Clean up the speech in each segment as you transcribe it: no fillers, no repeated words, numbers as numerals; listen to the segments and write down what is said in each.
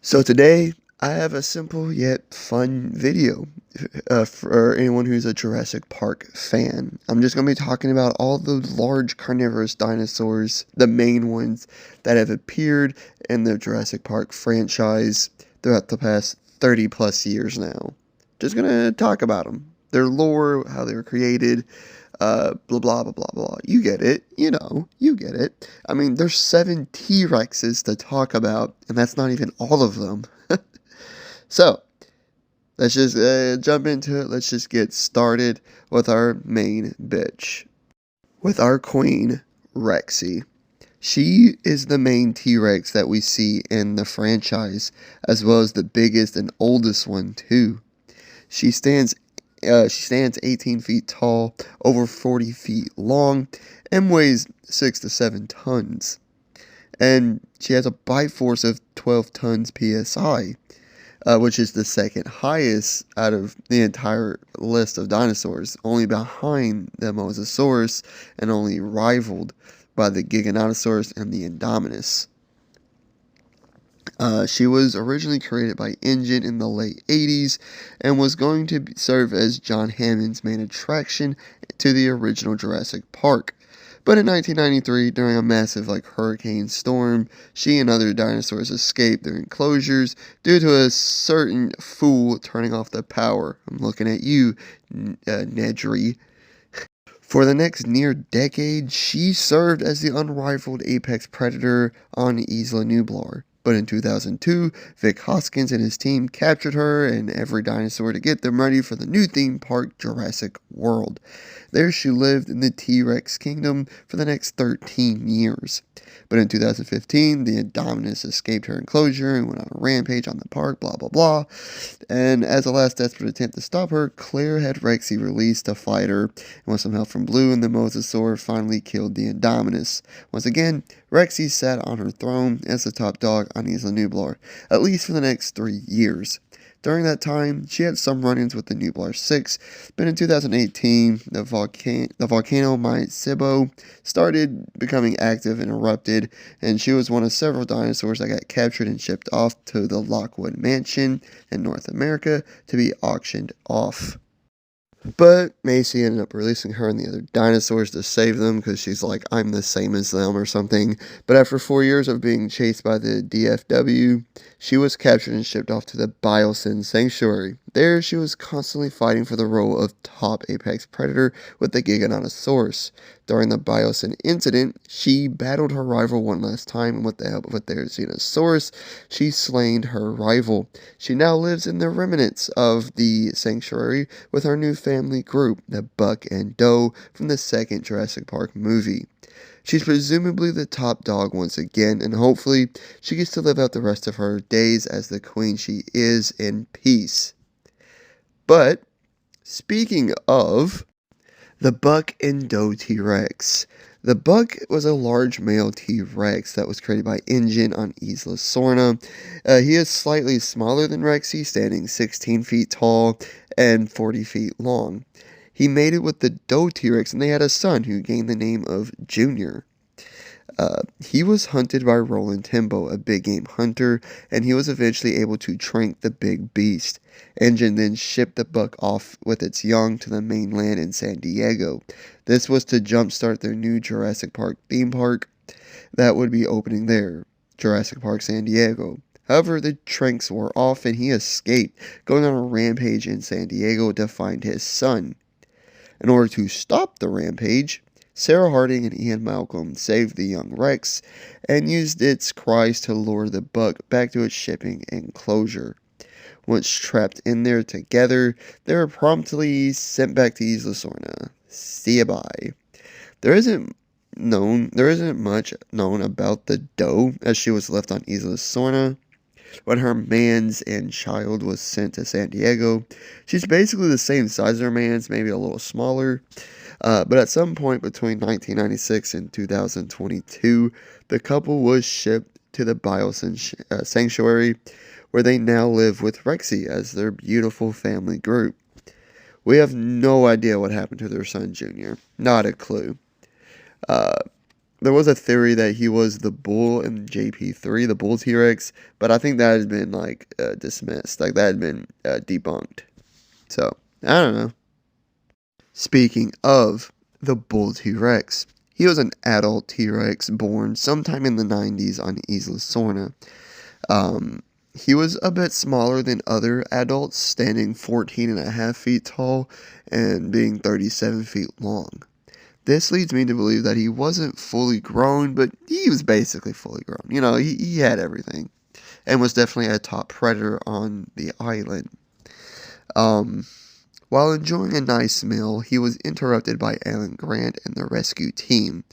So today I have a simple yet fun video for anyone who's a Jurassic Park fan. I'm just going to be talking about all the large carnivorous dinosaurs, the main ones that have appeared in the Jurassic Park franchise throughout the past 30 plus years now. Just going to talk about them, their lore, how they were created, blah, blah, blah, blah, blah. You get it. You get it. I mean, there's 7 T-Rexes to talk about, and that's not even all of them. So, let's just jump into it. Let's just get started with our main bitch. With our queen, Rexy. She is the main T-Rex that we see in the franchise, as well as the biggest and oldest one, too. She stands 18 feet tall, over 40 feet long, and weighs 6 to 7 tons. And she has a bite force of 12 tons psi, which is the second highest out of the entire list of dinosaurs, only behind the Mosasaurus and only rivaled by the Giganotosaurus and the Indominus. She was originally created by Engine in the late 80s and was going to serve as John Hammond's main attraction to the original Jurassic Park. But in 1993, during a massive hurricane storm, she and other dinosaurs escaped their enclosures due to a certain fool turning off the power. I'm looking at you, Nedry. For the next near decade, she served as the unrivaled apex predator on Isla Nublar. But in 2002, Vic Hoskins and his team captured her and every dinosaur to get them ready for the new theme park, Jurassic World. There she lived in the T-Rex kingdom for the next 13 years. But in 2015, the Indominus escaped her enclosure and went on a rampage on the park, blah blah blah. And as a last desperate attempt to stop her, Claire had Rexy released to fight her, and with some help from Blue and the Mosasaur, finally killed the Indominus. Once again, Rexy sat on her throne as the top dog on Isla Nublar, at least for the next 3 years. During that time, she had some run-ins with the Nublar 6, but in 2018, the volcano Mount Sibo started becoming active and erupted, and she was one of several dinosaurs that got captured and shipped off to the Lockwood Mansion in North America to be auctioned off. But Macy ended up releasing her and the other dinosaurs to save them because she's like, I'm the same as them or something. But after 4 years of being chased by the DFW, she was captured and shipped off to the Biosyn Sanctuary. There, she was constantly fighting for the role of top apex predator with the Giganotosaurus. During the Biosyn incident, she battled her rival one last time, and with the help of the Therizinosaurus, she slain her rival. She now lives in the remnants of the sanctuary with her new family group, the Buck and Doe from the second Jurassic Park movie. She's presumably the top dog once again, and hopefully she gets to live out the rest of her days as the queen she is in peace. But, speaking of the Buck and Doe T-Rex. The Buck was a large male T-Rex that was created by Engine on Isla Sorna. He is slightly smaller than Rexy, standing 16 feet tall and 40 feet long. He mated with the Doe T-Rex and they had a son who gained the name of Junior. He was hunted by Roland Timbo, a big game hunter, and he was eventually able to trank the big beast. Engine then shipped the Buck off with its young to the mainland in San Diego. This was to jumpstart their new Jurassic Park theme park that would be opening there, Jurassic Park San Diego. However, the tranks wore off and he escaped, going on a rampage in San Diego to find his son. In order to stop the rampage, Sarah Harding and Ian Malcolm saved the young Rex and used its cries to lure the Buck back to its shipping enclosure. Once trapped in there together, they were promptly sent back to Isla Sorna. See ya bye. There isn't much known about the Doe as she was left on Isla Sorna when her mans and child was sent to San Diego. She's basically the same size as her mans, maybe a little smaller. But at some point between 1996 and 2022, the couple was shipped to the Biosyn Sanctuary, where they now live with Rexy as their beautiful family group. We have no idea what happened to their son, Junior. Not a clue. There was a theory that he was the bull in JP3, the bull T-Rex, but I think that has been like dismissed. Like that had been debunked. So I don't know. Speaking of the bull T-Rex, he was an adult T-Rex born sometime in the 90s on Isla Sorna. He was a bit smaller than other adults, standing 14.5 feet tall and being 37 feet long. This leads me to believe that he wasn't fully grown, but he was basically fully grown. You know, he had everything and was definitely a top predator on the island. While enjoying a nice meal, he was interrupted by Alan Grant and the rescue team.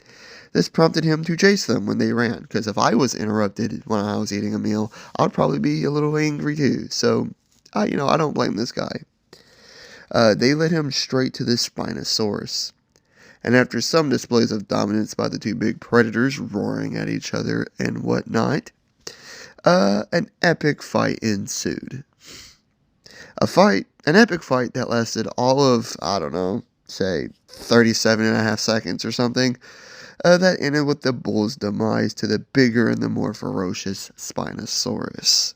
This prompted him to chase them when they ran, because if I was interrupted when I was eating a meal, I'd probably be a little angry too. So, I don't blame this guy. They led him straight to the Spinosaurus. And after some displays of dominance by the two big predators roaring at each other and whatnot, an epic fight ensued. An epic fight that lasted all of, I don't know, say 37.5 seconds or something, that ended with the bull's demise to the bigger and the more ferocious Spinosaurus.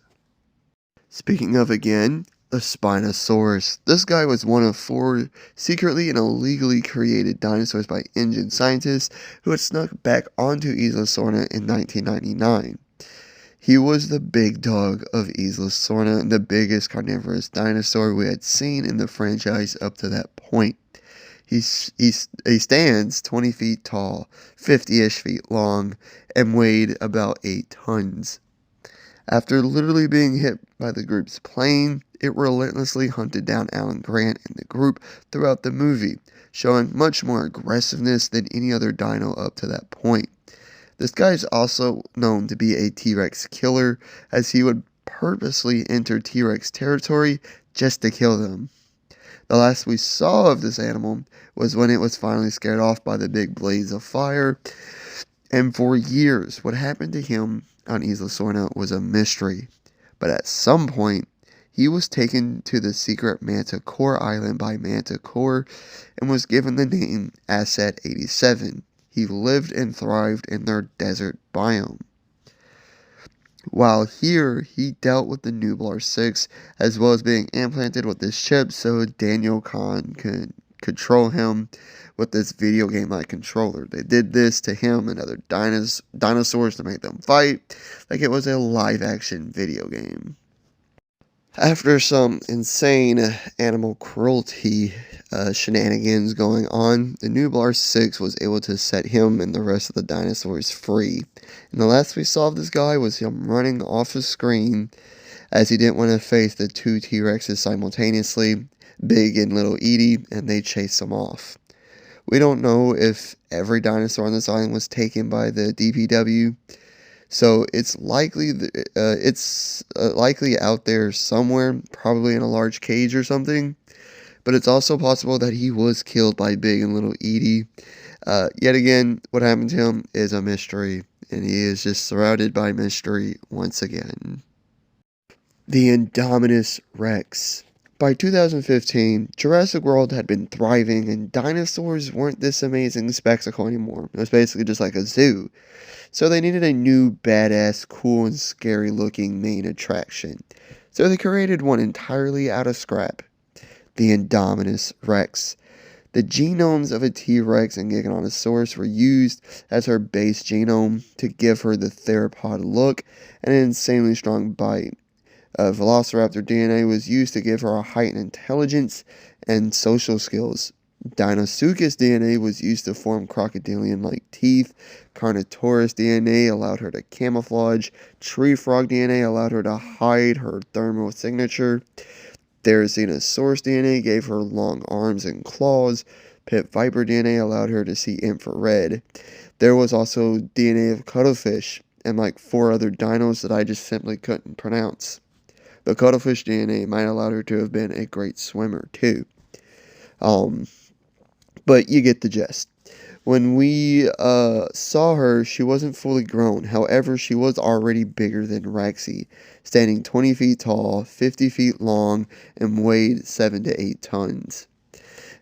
Speaking of again, the Spinosaurus. This guy was one of 4 secretly and illegally created dinosaurs by Indian scientists who had snuck back onto Isla Sorna in 1999. He was the big dog of Isla Sorna and the biggest carnivorous dinosaur we had seen in the franchise up to that point. He stands 20 feet tall, 50-ish feet long, and weighed about 8 tons. After literally being hit by the group's plane, it relentlessly hunted down Alan Grant and the group throughout the movie, showing much more aggressiveness than any other dino up to that point. This guy is also known to be a T-Rex killer, as he would purposely enter T-Rex territory just to kill them. The last we saw of this animal was when it was finally scared off by the big blaze of fire, and for years what happened to him on Isla Sorna was a mystery. But at some point, he was taken to the secret Manticore Island by Manticore and was given the name Asset 87. He lived and thrived in their desert biome. While here, he dealt with the Nublar 6, as well as being implanted with this chip so Daniel Kahn could control him with this video game-like controller. They did this to him and other dinosaurs to make them fight, like it was a live-action video game. After some insane animal cruelty shenanigans going on, the Nublar 6 was able to set him and the rest of the dinosaurs free. And the last we saw of this guy was him running off the screen, as he didn't want to face the 2 T-Rexes simultaneously, Big and Little Edie, and they chased him off. We don't know if every dinosaur on this island was taken by the DPW, so it's likely out there somewhere, probably in a large cage or something. But it's also possible that he was killed by Big and Little Edie. Yet again, what happened to him is a mystery, and he is just surrounded by mystery once again. The Indominus Rex. By 2015, Jurassic World had been thriving, and dinosaurs weren't this amazing spectacle anymore. It was basically just like a zoo. So they needed a new, badass, cool, and scary-looking main attraction. So they created one entirely out of scrap. The Indominus Rex. The genomes of a T-Rex and Giganotosaurus were used as her base genome to give her the theropod look and an insanely strong bite. Velociraptor DNA was used to give her a heightened intelligence and social skills. Deinosuchus DNA was used to form crocodilian-like teeth. Carnotaurus DNA allowed her to camouflage. Tree frog DNA allowed her to hide her thermal signature. Therizinosaurus DNA gave her long arms and claws. Pit viper DNA allowed her to see infrared. There was also DNA of cuttlefish and like 4 other dinos that I just simply couldn't pronounce. The cuttlefish DNA might allow her to have been a great swimmer too. But you get the gist. When we saw her, she wasn't fully grown. However, she was already bigger than Rexy, standing 20 feet tall, 50 feet long, and weighed 7 to 8 tons.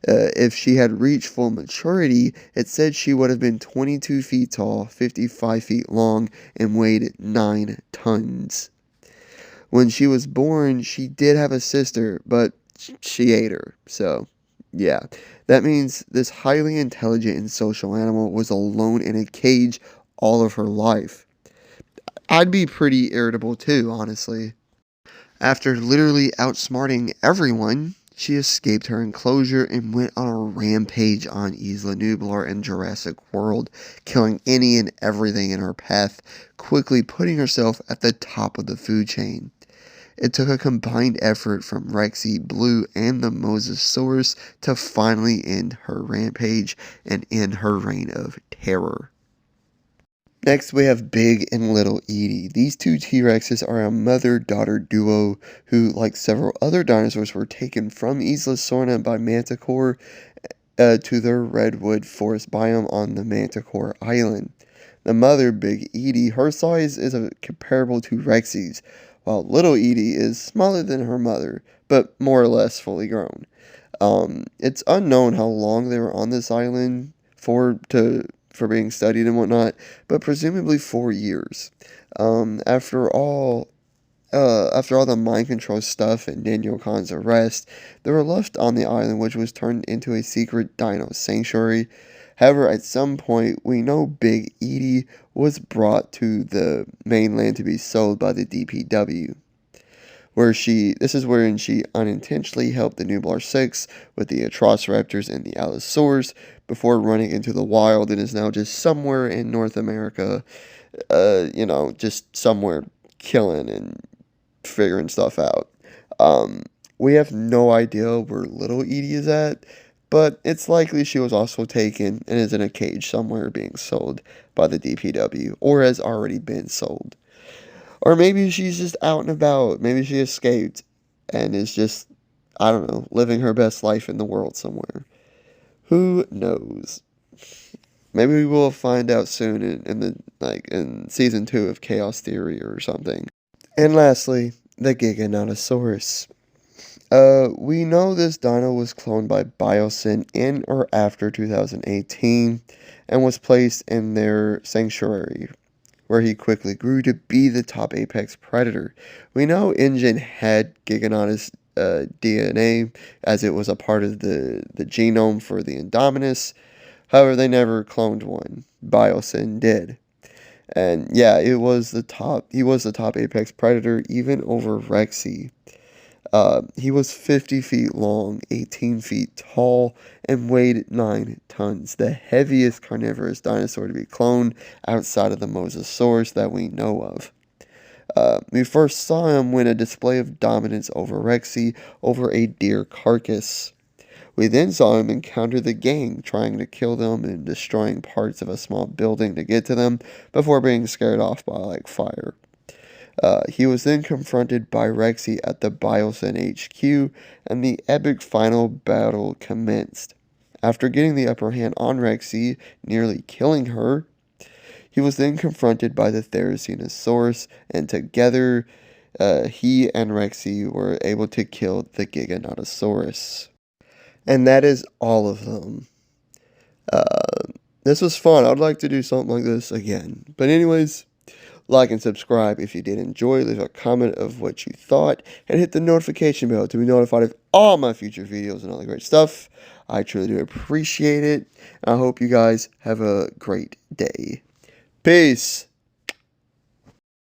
If she had reached full maturity, it said she would have been 22 feet tall, 55 feet long, and weighed 9 tons. When she was born, she did have a sister, but she ate her. So, yeah. That means this highly intelligent and social animal was alone in a cage all of her life. I'd be pretty irritable too, honestly. After literally outsmarting everyone, she escaped her enclosure and went on a rampage on Isla Nublar and Jurassic World, killing any and everything in her path, quickly putting herself at the top of the food chain. It took a combined effort from Rexy, Blue, and the Mosasaurus to finally end her rampage and end her reign of terror. Next, we have Big and Little Edie. These two T-Rexes are a mother-daughter duo who, like several other dinosaurs, were taken from Isla Sorna by Manticore to their redwood forest biome on the Manticore Island. The mother, Big Edie, her size is comparable to Rexy's, while Little Edie is smaller than her mother, but more or less fully grown. It's unknown how long they were on this island for being studied and whatnot, but presumably 4 years. After all, after all the mind control stuff and Daniel Khan's arrest, they were left on the island, which was turned into a secret dino sanctuary. However, at some point, we know Big Edie was brought to the mainland to be sold by the DPW, this is wherein she unintentionally helped the Nublar 6 with the Atrociraptors and the Allosaurs before running into the wild and is now just somewhere in North America, just somewhere killing and figuring stuff out. We have no idea where Little Edie is at, but it's likely she was also taken and is in a cage somewhere being sold by the DPW or has already been sold. Or maybe she's just out and about. Maybe she escaped and is just, I don't know, living her best life in the world somewhere. Who knows? Maybe we will find out soon in season 2 of Chaos Theory or something. And lastly, the Giganotosaurus. We know this dino was cloned by Biosyn in or after 2018 and was placed in their sanctuary, where he quickly grew to be the top apex predator. We know InGen had Giganotus DNA, as it was a part of the genome for the Indominus. However, they never cloned one. Biosyn did. And yeah, he was the top apex predator, even over Rexy. He was 50 feet long, 18 feet tall, and weighed 9 tons, the heaviest carnivorous dinosaur to be cloned outside of the Mosasaurus that we know of. We first saw him win a display of dominance over Rexy over a deer carcass. We then saw him encounter the gang, trying to kill them and destroying parts of a small building to get to them before being scared off by fire. He was then confronted by Rexy at the Biosyn HQ, and the epic final battle commenced. After getting the upper hand on Rexy, nearly killing her, he was then confronted by the Therizinosaurus, and together, he and Rexy were able to kill the Giganotosaurus. And that is all of them. This was fun. I'd like to do something like this again. But anyways, like and subscribe if you did enjoy. Leave a comment of what you thought. And hit the notification bell to be notified of all my future videos and all the great stuff. I truly do appreciate it. I hope you guys have a great day. Peace.